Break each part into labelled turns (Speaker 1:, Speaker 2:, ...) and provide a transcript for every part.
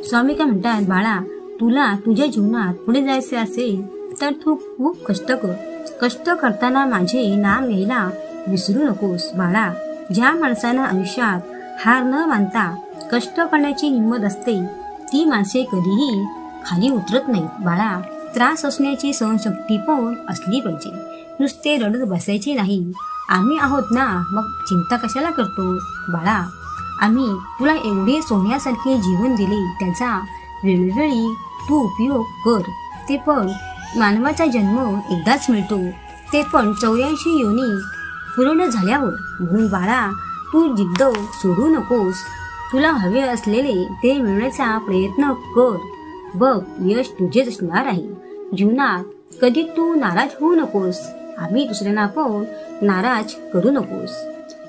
Speaker 1: स्वामी काय म्हणतात, बाळा तुला तुझ्या जीवनात पुढे जायचे असेल तर तू खूप कष्ट कर. कष्ट करताना माझे नाम घ्यायला विसरू नकोस. बाळा, ज्या माणसांना आयुष्यात हार न मानता कष्ट करण्याची हिंमत असते ती माणसे कधीही खाली उतरत नाहीत. बाळा, त्रास असण्याची सहनशक्ती पण असली पाहिजे. नुसते रडत बसायचे नाही. आम्ही आहोत ना, मग चिंता कशाला करतोस? बाळा, आम्ही तुला एवढे सोन्यासारखे जीवन दिले, त्याचा वेळोवेळी तू उपयोग कर. ते पण मानवाचा जन्म एकदाच मिळतो, ते पण 84 योनी पूर्ण झाल्यावर. म्हणून बाळा, तू जिद्द सोडू नकोस. तुला हवे असलेले ते मिळवण्याचा प्रयत्न कर. बघ, यश तुझेच असणार आहे. जीवनात कधी तू नाराज होऊ नकोस. आम्ही दुसऱ्यांना पण नाराज करू नकोस.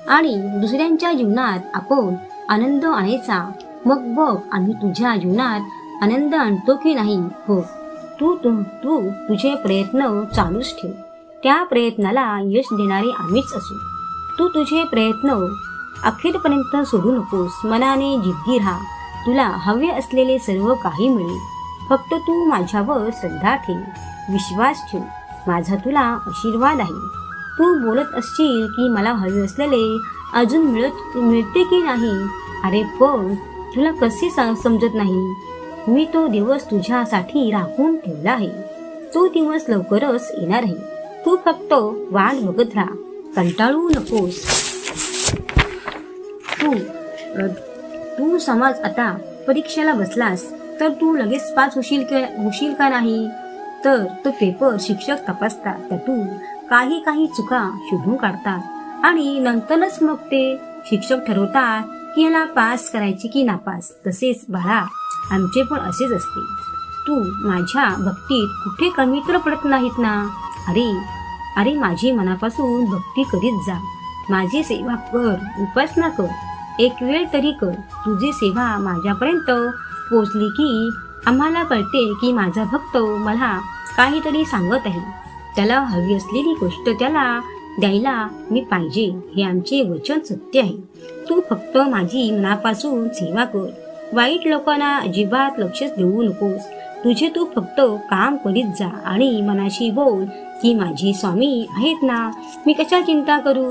Speaker 1: आणि दुसऱ्यांच्या जीवनात आपण आनंद आणायचा. मग बघ, आम्ही तुझ्या जीवनात आनंद आणतो की नाही. हो, तू तुझे प्रयत्न चालूच ठेव. त्या प्रयत्नाला यश देणारे आम्हीच असू. तू तुझे प्रयत्न अखेरपर्यंत सोडू नकोस. मनाने जिद्दी राहा. तुला हवे असलेले सर्व काही मिळेल. फक्त तू माझ्यावर श्रद्धा ठेव, विश्वास ठेव. माझा तुला आशीर्वाद आहे. तू बोलत असशील की मला हवे असलेले अजून मिळते की नाही. अरे पण तुला कसे समजत नाही? मी तो दिवस तुझ्यासाठी राखून ठेवला आहे. तो दिवस लवकरच येणार आहे. तू फक्त वाट बघत राहा, कंटाळू नकोस. तू समज आता परीक्षेला बसलास तर तू लगेच पास होशील का नाही? तर तो पेपर शिक्षक तपासतात. त्यातून काही चुका शोधून काढतात आणि नंतरच मग ते शिक्षक ठरवतात की याला पास करायचे की नापास. तसेच बाळा, आमचे पण असेच असते. तू माझ्या भक्तीत कुठे कमी तर पडत नाहीत ना? अरे माझी मनापासून भक्ती करीत जा. माझी सेवा कर, उपासना कर, एक वेळ तरी कर. तुझी सेवा माझ्यापर्यंत पोचली की आम्हाला कळते की माझा भक्त मला काहीतरी सांगत आहे. त्याला हवी असलेली गोष्ट त्याला द्यायला मी पाहिजे, हे आमचे वचन सत्य आहे. तू फक्त माझी मनापासून सेवा कर. वाईट लोकांना अजिबात लक्षच देऊ नकोस. तुझे तू फक्त काम करीत जा आणि मनाशी बोल की माझे स्वामी आहेत ना, मी कशा चिंता करू.